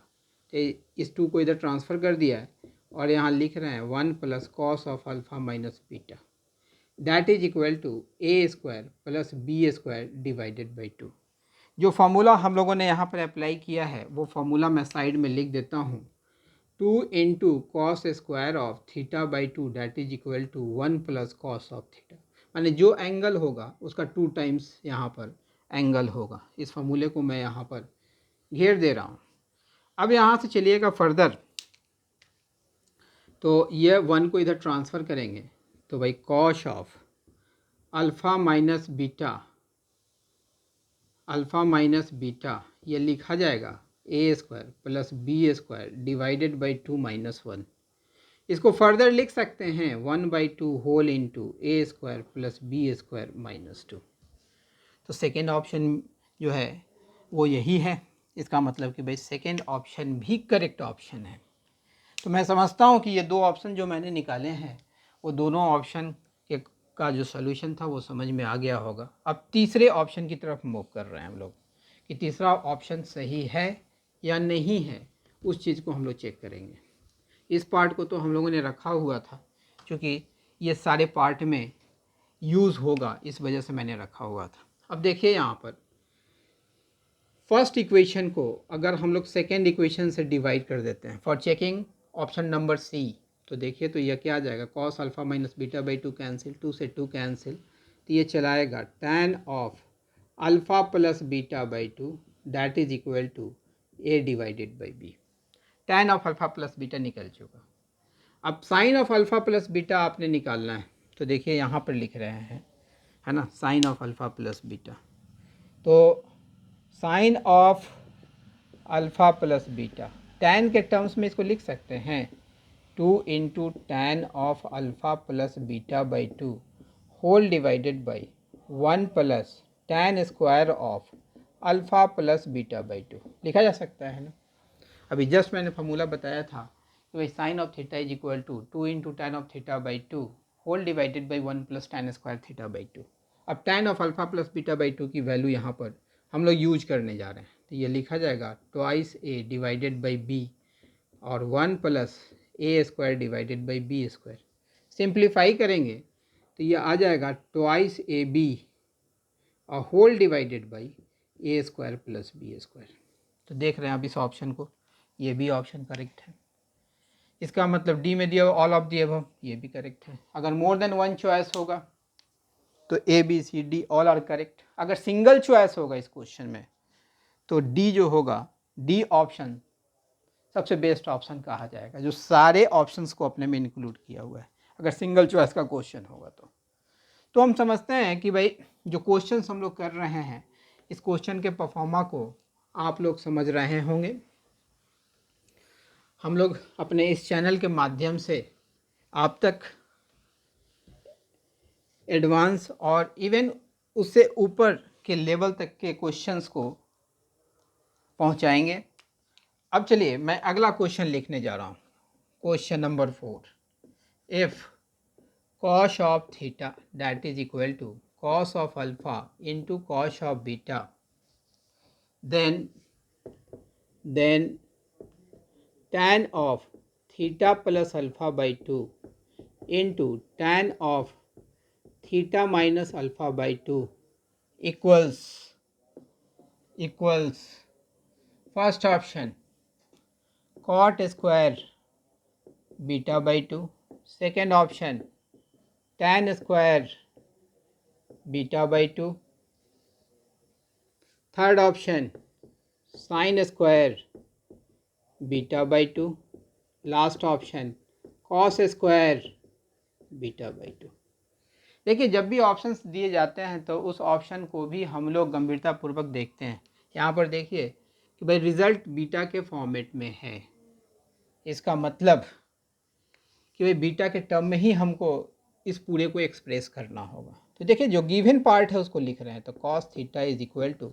तो इस 2 को इधर ट्रांसफ़र कर दिया है और यहाँ लिख रहे हैं 1 plus cos of alpha minus beta that is equal to A square plus B square divided by 2। जो फार्मूला हम लोगों ने यहाँ पर अप्लाई किया है वो फार्मूला मैं साइड में लिख देता हूँ, 2 into cos square of theta by 2 that is equal to 1 plus cos of theta, माने जो एंगल होगा उसका 2 टाइम्स यहाँ पर एंगल होगा। इस फार्मूले को मैं यहाँ पर घेर दे रहा हूँ। अब यहाँ से चलिएगा फर्दर, तो ये 1 को इधर ट्रांसफ़र करेंगे तो भाई cos of alpha minus beta ये लिखा जाएगा A square plus B square divided by 2 minus 1। इसको फर्दर लिख सकते हैं 1/2 whole into A square plus B square minus 2। तो सेकेंड ऑप्शन जो है वो यही है। इसका मतलब कि भाई सेकेंड ऑप्शन भी करेक्ट ऑप्शन है। तो मैं समझता हूँ कि ये दो ऑप्शन जो मैंने निकाले हैं वो दोनों ऑप्शन के का जो सॉल्यूशन था वो समझ में आ गया होगा। अब तीसरे ऑप्शन की तरफ मूव कर रहे हैं हम लोग कि तीसरा ऑप्शन सही है या नहीं है, उस चीज़ को हम लोग चेक करेंगे। इस पार्ट को तो हम लोगों ने रखा हुआ था क्योंकि ये सारे पार्ट में यूज़ होगा, इस वजह से मैंने रखा हुआ था। अब देखिए यहाँ पर फर्स्ट इक्वेशन को अगर हम लोग सेकेंड इक्वेशन से डिवाइड कर देते हैं for checking option number C, तो देखिए तो यह क्या आ जाएगा, cos alpha minus beta by 2 cancel, 2 से 2 कैंसिल, तो ये चलाएगा tan of alpha plus beta by 2 that is equal to A divided by B. Tan of alpha plus beta निकल चुका। अब sine of alpha plus beta आपने निकालना है, तो देखिए यहाँ पर लिख रहे हैं, है ना, sine of alpha plus beta. तो sine of alpha plus beta tan के टर्म्स में इसको लिख सकते हैं 2 into tan of alpha plus beta by 2 whole divided by 1 plus tan square of alpha plus beta by 2 लिखा जा सकता है ना। अभी जस्ट मैंने फार्मूला बताया था कि भाई sine of theta is equal to 2 into tan of theta by 2 whole divided by 1 plus tan square theta by 2। अब tan of alpha plus beta by 2 की वैल्यू यहाँ पर हम लोग यूज करने जा रहे हैं। तो ये लिखा जाएगा twice A divided by B और 1 plus A square divided by B square. Simplify करेंगे तो ये आ जाएगा ट्वाइस ए बी और whole divided by A square plus B square. तो देख रहे हैं आप इस ऑप्शन को, ये भी ऑप्शन करेक्ट है। इसका मतलब डी में दिया ऑल ऑफ दी अबव, ये भी करेक्ट है। अगर मोर देन वन चॉइस होगा तो A B C D all are correct. अगर सिंगल चॉइस होगा इस क्वेश्चन में तो डी जो होगा, डी ऑप्शन सबसे बेस्ट ऑप्शन कहा जाएगा, जो सारे ऑप्शंस को अपने में इंक्लूड किया हुआ है अगर सिंगल चॉइस का क्वेश्चन होगा तो हम समझते हैं कि भाई जो क्वेश्चन हम लोग कर रहे हैं इस क्वेश्चन के परफॉर्मा को आप लोग समझ रहे होंगे। हम लोग अपने इस चैनल के माध्यम से आप तक एडवांस और इवन उससे ऊपर के लेवल तक के क्वेश्चंस को पहुंचाएंगे। अब चलिए मैं अगला क्वेश्चन लिखने जा रहा हूं। Question number 4, if cos of theta that is equal to cos of alpha into cos of beta, then tan of theta plus alpha by 2 into tan of theta minus alpha by 2 equals first option cot square beta by 2, second option tan square beta by 2, third option sin square beta by 2, last option cos square beta by 2। देखिए जब भी options दिए जाते हैं तो उस option को भी हम लोग गंभीरतापूर्वक देखते हैं। यहाँ पर देखिए कि भाई रिजल्ट बीटा के फॉर्मेट में है, इसका मतलब कि भाई बीटा के टर्म में ही हमको इस पूरे को एक्सप्रेस करना होगा। तो देखिए जो गिवन पार्ट है उसको लिख रहे हैं, तो cos theta is equal to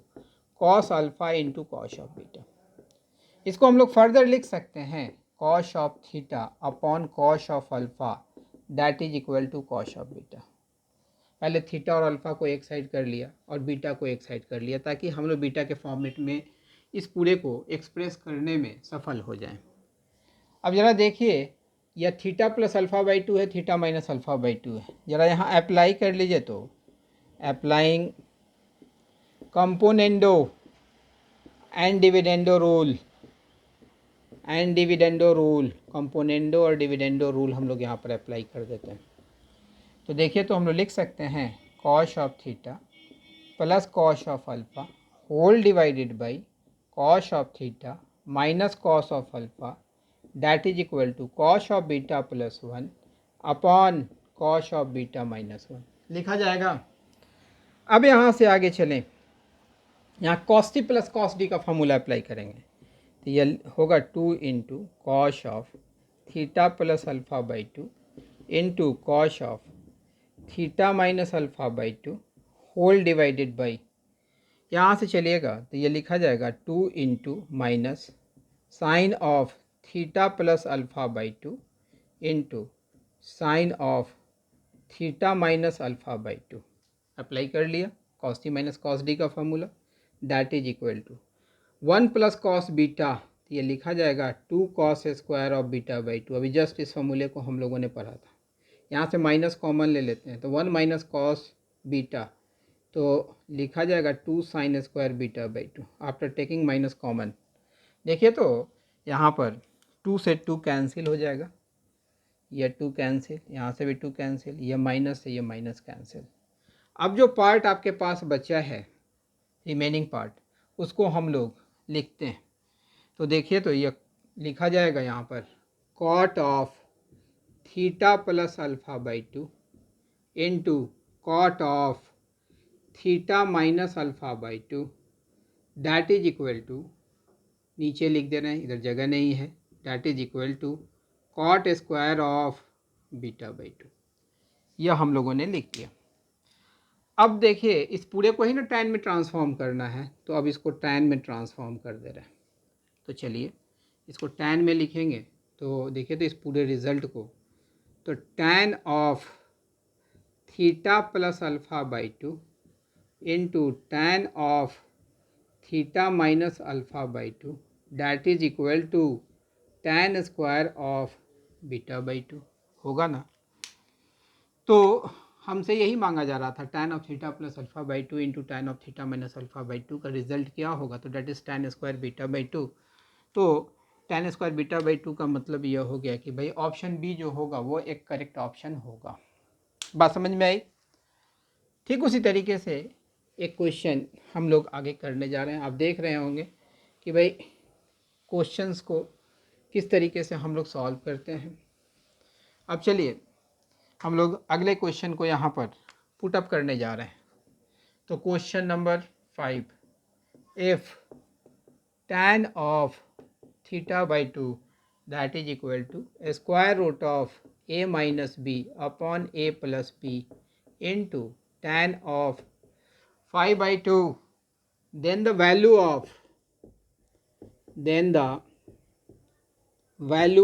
cos alpha into cos of beta. इसको हम लोग फर्दर लिख सकते हैं cos of theta upon cos of alpha that is equal to cos of beta. पहले थीटा और अल्फा को एक साइड कर लिया और बीटा को एक साइड कर लिया ताकि हम लोग बीटा के फॉर्मेट में इस पूरे को एक्सप्रेस करने में सफल हो जाएं। अब ज़रा देखिए यह थीटा प्लस अल्फ़ा बाई 2 है, थीटा माइनस अल्फ़ा बाई 2 है। ज़रा यहाँ अप्लाई कर लीजिए, तो applying componendo and dividendo rule, componendo और डिविडेंडो रूल हम लोग यहाँ पर अप्लाई कर देते हैं। तो देखिए तो हम लोग लिख सकते हैं cos of theta plus cos of alpha whole divided by cos of theta minus cos of alpha that is equal to cos of beta plus 1 upon cos of beta minus 1 लिखा जाएगा। अब यहाँ से आगे चलें, यहाँ cos T plus cos D का formula apply करेंगे तो यह होगा 2 into cos of theta plus alpha by 2 into cos of theta minus alpha by 2 whole divided by, यहाँ से चलिएगा तो ये लिखा जाएगा 2 into minus sine of theta plus alpha by 2 into sine of theta minus alpha by 2। Apply कर लिया cos T minus cos D का formula that is equal to 1 plus cos beta, तो ये लिखा जाएगा 2 cos square of beta by 2। अभी just इस फॉर्मूले को हम लोगों ने पढ़ा था। यहाँ से माइनस कॉमन ले लेते हैं तो 1 माइनस कॉस बीटा, तो लिखा जाएगा 2 sine square beta by 2 after taking minus common. देखिए तो यहाँ पर 2 से 2 कैंसिल हो जाएगा, यह 2 कैंसिल, यहाँ से भी 2 कैंसिल, यह माइनस से यह माइनस कैंसिल। अब जो पार्ट आपके पास बचा है रिमेनिंग पार्ट, उसको हम लोग लिखते हैं। तो देखिए तो यह लिखा जाएगा यहाँ पर cot of theta plus alpha by 2 into cot of theta minus alpha by 2 that is equal to, नीचे लिख दे रहे हैं, इधर जगह नहीं है, that is equal to cot square of beta by 2। यह हम लोगों ने लिख दिया। अब देखिए इस पूरे को ही ना टैन में ट्रांसफॉर्म करना है, तो अब इसको टैन में ट्रांसफॉर्म कर दे रहे हैं। तो चलिए इसको टैन में लिखेंगे तो देखिए तो इस पूरे रिज़ल्ट को, तो tan of theta plus alpha by 2 into tan of theta minus alpha by two that is equal to tan square of beta by two होगा ना। तो हमसे यही मांगा जा रहा था tan of theta plus alpha by two into tan of theta minus alpha by to का रिजल्ट क्या होगा, तो that is tan square beta by to. तो tan square beta by to का मतलब यह हो गया कि भाई ऑप्शन बी जो होगा वो एक करेक्ट ऑप्शन होगा। बात समझ में आई। ठीक उसी तरीके से एक क्वेश्चन हम लोग आगे करने जा रहे हैं। आप देख रहे होंगे कि भाई क्वेश्चंस को किस तरीके से हम लोग सॉल्व करते हैं। अब चलिए हम लोग अगले क्वेश्चन को यहाँ पर पुट अप करने जा रहे हैं। तो question number 5, if tan of theta by two that is equal to square root of a minus B upon a plus B into tan of 5 by 2, then the value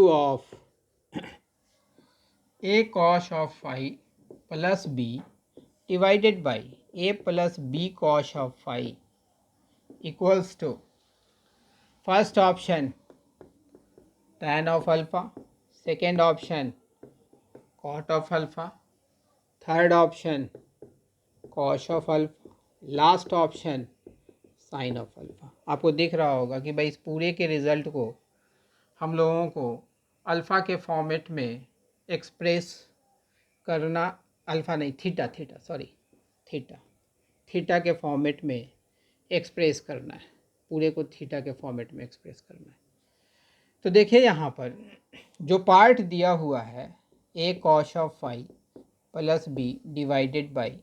of a cos of phi plus b divided by a plus b cos of phi equals to first option tan of alpha, second option cot of alpha, third option cos of alpha, last option sine of alpha. आपको दिख रहा होगा कि भाई इस पूरे के result को हम लोगों को अल्फ़ा के फॉर्मेट में एक्सप्रेस करना, अल्फ़ा नहीं थीटा थीटा के फॉर्मेट में एक्सप्रेस करना है, पूरे को थीटा के फॉर्मेट में एक्सप्रेस करना है। तो देखिए यहाँ पर जो पार्ट दिया हुआ है a cos of phi plus B divided by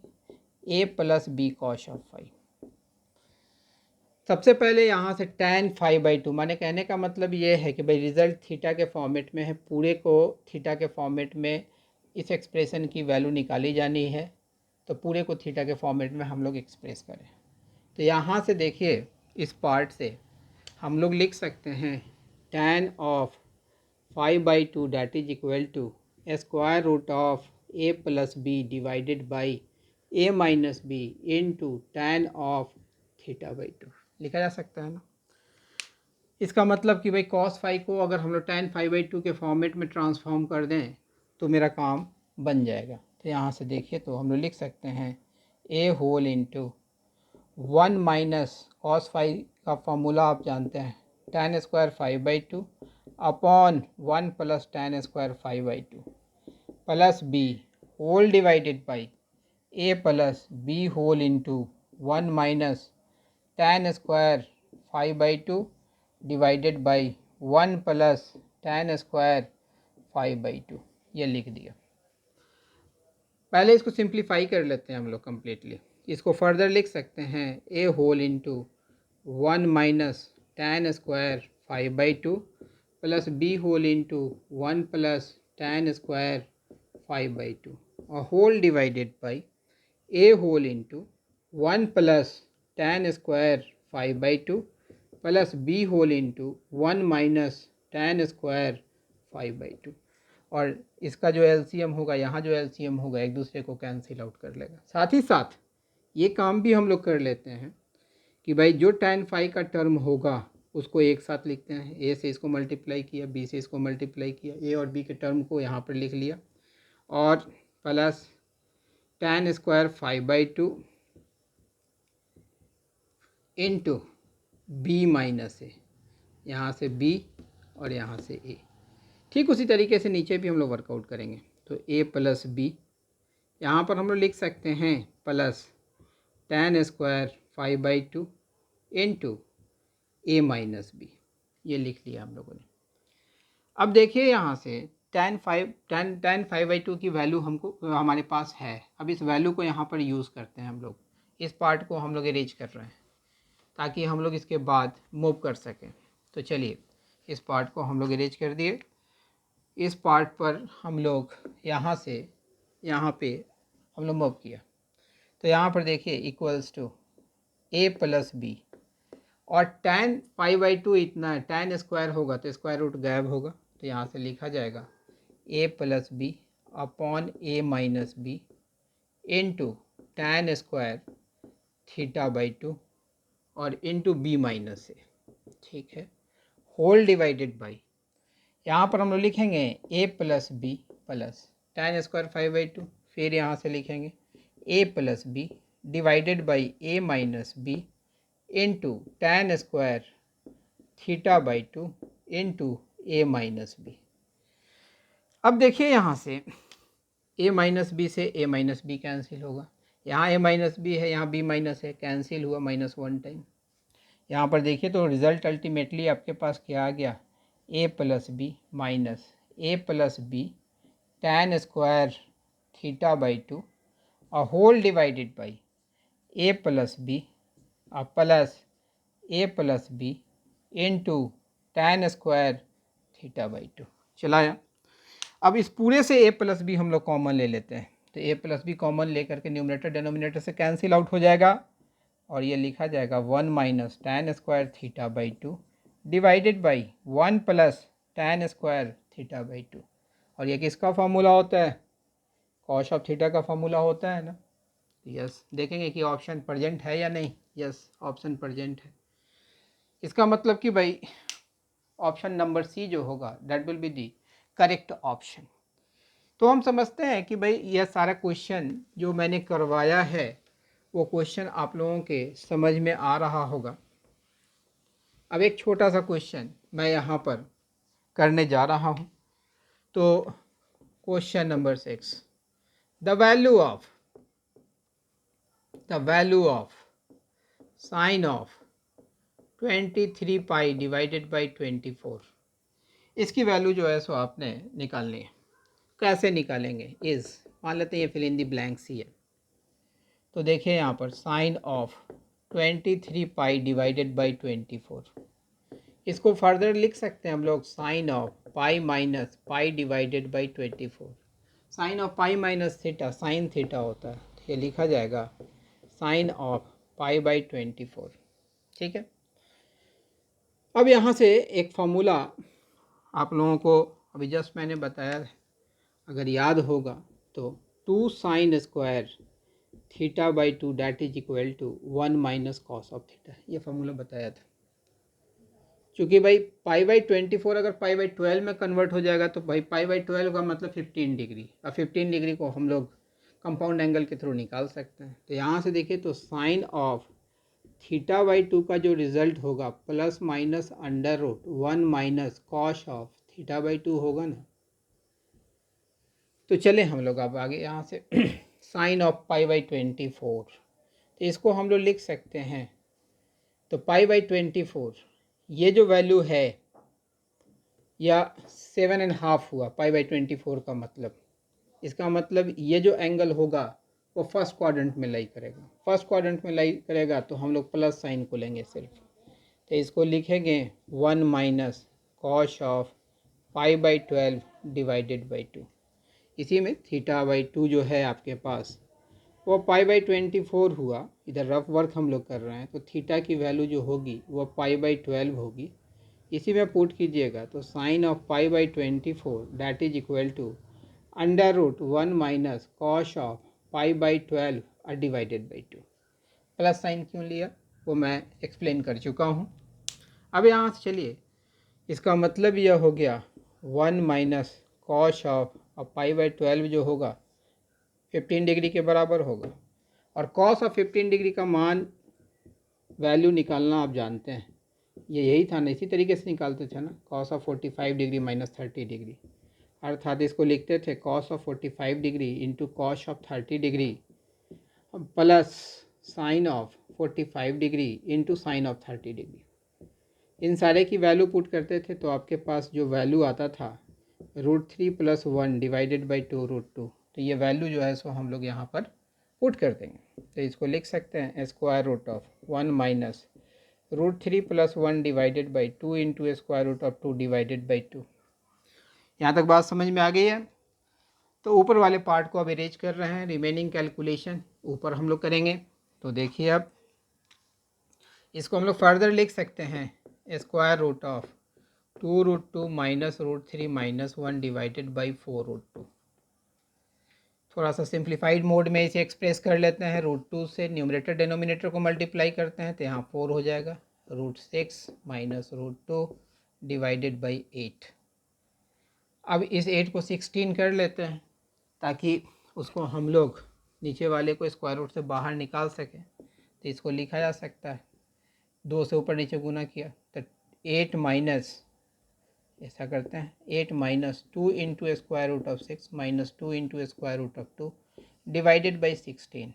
a plus B cos of phi. सबसे पहले यहाँ से tan फाई बाई टू, माने कहने का मतलब ये है कि भाई रिज़ल्ट थीटा के फॉर्मेट में है, पूरे को थीटा के फॉर्मेट में इस एक्सप्रेशन की वैल्यू निकाली जानी है, तो पूरे को थीटा के फॉर्मेट में हम लोग एक्सप्रेस करें। तो यहाँ से देखिए इस पार्ट से हम लोग लिख सकते हैं tan of phi by two that is equal to square root of a plus B divided by a minus B into tan of theta by two लिखा जा सकता है ना। इसका मतलब कि भाई cos फाई को अगर हम लोग tan फाई बाई टू के फॉर्मेट में ट्रांसफॉर्म कर दें तो मेरा काम बन जाएगा। तो यहाँ से देखिए तो हम लोग लिख सकते हैं a whole into 1 minus cos phi का फॉर्मूला आप जानते हैं tan square phi by two upon 1 plus tan square phi by two plus b whole divided by a plus B whole into 1 minus tan square phi by two divided by 1 plus tan square phi by two, ये लिख दिया। पहले इसको simplify कर लेते हैं हम लोग कम्प्लीटली। इसको फर्दर लिख सकते हैं a whole into 1 minus tan square phi by two plus B whole into 1 plus tan square phi by two और whole divided by a whole into 1 plus tan square phi by two plus B whole into 1 minus tan square phi by two. और इसका जो LCM होगा, यहाँ जो LCM होगा एक दूसरे को कैंसिल आउट कर लेगा। साथ ही साथ ये काम भी हम लोग कर लेते हैं कि भाई जो tan फाई का टर्म होगा उसको एक साथ लिखते हैं। ए से इसको मल्टीप्लाई किया, बी से इसको मल्टीप्लाई किया, ए और बी के टर्म को यहाँ पर लिख लिया और plus tan square phi by two into B minus A, यहाँ से बी और यहाँ से ए। ठीक उसी तरीके से नीचे भी हम लोग वर्कआउट करेंगे। तो a प्लस बी यहाँ पर हम लोग लिख सकते हैं plus tan square phi by two into A minus B, ये लिख लिया हम लोगों ने। अब देखिए यहाँ से tan फाई बाई टू की वैल्यू हमको हमारे पास है। अब इस वैल्यू को यहाँ पर यूज़ करते हैं हम लोग। इस पार्ट को हम लोग अरेंज कर रहे हैं ताकि हम लोग इसके बाद मूव कर सकें। तो चलिए इस पार्ट को हम लोग अरेंज कर दिए। इस पार्ट पर हम लोग यहाँ से यहाँ पे हम लोग मूव किया। तो यहाँ पर देखिए equals to a plus B और tan फाई बाई टू इतना है, tan स्क्वायर होगा तो स्क्वायर रूट गायब होगा। तो यहाँ से लिखा जाएगा a plus B upon a minus B into tan square theta by two और इंटू बी माइनस ए, ठीक है, होल डिवाइडेड बाई, यहाँ पर हम लोग लिखेंगे A plus B plus tan square 5/2, फिर यहाँ से लिखेंगे A plus B divided by A minus B into tan square θ/2 into A minus B. अब देखिए यहाँ से a माइनस बी से a माइनस बी कैंसिल होगा, यहाँ a माइनस बी है, यहाँ b माइनस है, कैंसिल हुआ -1 टाइम। यहाँ पर देखिए तो रिज़ल्ट अल्टीमेटली आपके पास क्या आ गया, a plus B minus A plus B tan square θ/2 और whole divided by a plus B plus a plus B into tan square θ/2। चलाया, अब इस पूरे से a प्लस बी हम लोग कॉमन ले लेते हैं, तो a प्लस बी कॉमन लेकर के न्यूमरेटर डिनोमिनेटर से कैंसिल आउट हो जाएगा और ये लिखा जाएगा 1 minus tan square θ/2 divided by 1 plus tan square θ/2। और ये किसका फार्मूला होता है, कॉस ऑफ थीटा का फार्मूला होता है ना। यस, देखेंगे कि ऑप्शन प्रेजेंट है या नहीं। यस, ऑप्शन प्रेजेंट है, इसका मतलब कि भाई ऑप्शन नंबर सी जो होगा that will be the correct option. तो हम समझते हैं कि भाई यह सारा क्वेश्चन जो मैंने करवाया है वो क्वेश्चन आप लोगों के समझ में आ रहा होगा। अब एक छोटा सा क्वेश्चन मैं यहाँ पर करने जा रहा हूँ। तो question number 6, the value of sine of 23 pi divided by 24, इसकी वैल्यू जो है सो आपने निकालनी है। कैसे निकालेंगे, इज़ मान लेते हैं ये फिल इन दी ब्लैंक्स ही है। तो देखिए यहाँ पर sine of 23 pi divided by 24, इसको फर्दर लिख सकते हैं हम लोग sine of pi minus pi divided by 24। Sine of pi minus theta sine theta होता है, तो ये लिखा जाएगा साइन ऑफ पाई बाई 24, ठीक है। अब यहाँ से एक फार्मूला आप लोगों को अभी जस्ट मैंने बताया है, अगर याद होगा तो 2 sine square θ/2 that is equal to 1 minus cos of theta, ये फार्मूला बताया था। चूँकि भाई π/24 अगर π/12 में कन्वर्ट हो जाएगा तो भाई π/12 का मतलब 15 डिग्री, और 15 डिग्री को हम लोग कंपाउंड एंगल के थ्रू निकाल सकते हैं। तो यहाँ से देखिए तो साइन ऑफ θ/2 का जो रिज़ल्ट होगा plus minus √1 minus cos of θ/2 होगा ना। तो चले हम लोग अब आगे यहाँ से साइन ऑफ π/24, तो इसको हम लोग लिख सकते हैं। तो π/24 ये जो वैल्यू है या 7.5 हुआ π/24 का मतलब, इसका मतलब ये जो एंगल होगा वो फर्स्ट क्वाड्रेंट में लाई करेगा। फर्स्ट क्वाड्रेंट में लाई करेगा तो हम लोग प्लस साइन को लेंगे सिर्फ, तो इसको लिखेंगे 1 minus cos of π/12 divided by 2। इसी में θ/2 जो है आपके पास वो π/24 हुआ। इधर रफ वर्क हम लोग कर रहे हैं, तो थीटा की वैल्यू जो होगी वो π/12 होगी। इसी में पुट कीजिएगा तो sine of π/24 that is equal to √1 minus cos of π/12 divided by 2। Plus sine क्यों लिया वो मैं एक्सप्लेन कर चुका हूँ। अब यहाँ से चलिए, इसका मतलब यह हो गया 1 माइनस कॉस ऑफ π/12 जो होगा 15 डिग्री के बराबर होगा, और कॉस ऑफ 15 डिग्री का मान वैल्यू निकालना आप जानते हैं, ये यही था ना, इसी तरीके से निकालते थे ना, cos of 45 degree minus 30 degree, अर्थात इसको लिखते थे cos of 45 degree into cos of 30 degree plus sine of 45 degree into sine of 30 degree. इन सारे की वैल्यू पुट करते थे तो आपके पास जो वैल्यू आता था √3 + 1 डिवाइडेड बाई 2√2, तो ये वैल्यू जो है सो हम लोग यहाँ पर पुट कर देंगे। तो इसको लिख सकते हैं square root of 1 minus √3 + 1 divided by 2 into square root of 2 divided by 2। यहाँ तक बात समझ में आ गई है। तो ऊपर वाले पार्ट को अब इरेज कर रहे हैं, रिमेनिंग कैलकुलेशन ऊपर हम लोग करेंगे। तो देखिए अब इसको हम लोग फर्दर लिख सकते हैं square root of 2√2 minus √3 minus 1 divided by 4√2। थोड़ा सा सिंप्लीफाइड मोड में इसे एक्सप्रेस कर लेते हैं। √2 से न्यूमरेटर डिनोमिनेटर को मल्टीप्लाई करते हैं तो यहाँ 4 हो जाएगा। √6 माइनस √2 डिवाइडेड बाई 8। अब इस 8 को 16 कर लेते हैं ताकि उसको हम लोग नीचे वाले को स्क्वायर रूट से बाहर निकाल सकें। तो इसको लिखा जा सकता है 2 से ऊपर नीचे गुना किया तो 8 माइनस, ऐसा करते हैं 8 minus 2 into square root of 6 minus 2 into square root of 2 divided by 16।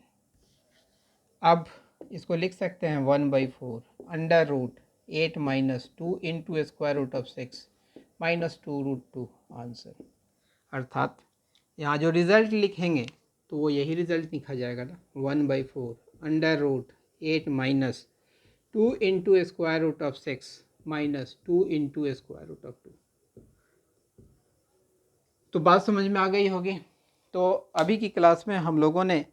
अब इसको लिख सकते हैं 1/4 under root 8 minus 2 into square root of 6 minus 2√2 answer. अर्थात यहाँ जो रिज़ल्ट लिखेंगे तो वो यही रिज़ल्ट लिखा जाएगा ना, 1/4 under root 8 minus 2 into square root of 6 minus 2 into square root of 2। तो बात समझ में आ गई होगी। तो अभी की क्लास में हम लोगों ने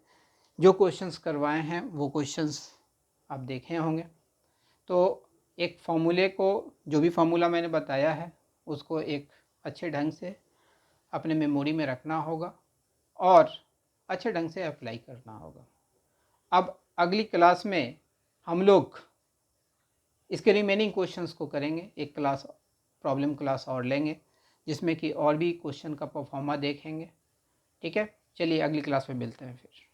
जो क्वेश्चंस करवाए हैं वो क्वेश्चंस आप देखे होंगे। तो एक फॉर्मूले को, जो भी फार्मूला मैंने बताया है उसको एक अच्छे ढंग से अपने मेमोरी में रखना होगा और अच्छे ढंग से अप्लाई करना होगा। अब अगली क्लास में हम लोग इसके रिमेनिंग क्वेश्चंस को करेंगे। एक क्लास, प्रॉब्लम क्लास और लेंगे जिसमें कि और भी क्वेश्चन का परफॉर्मा देखेंगे। ठीक है, चलिए अगली क्लास में मिलते हैं फिर।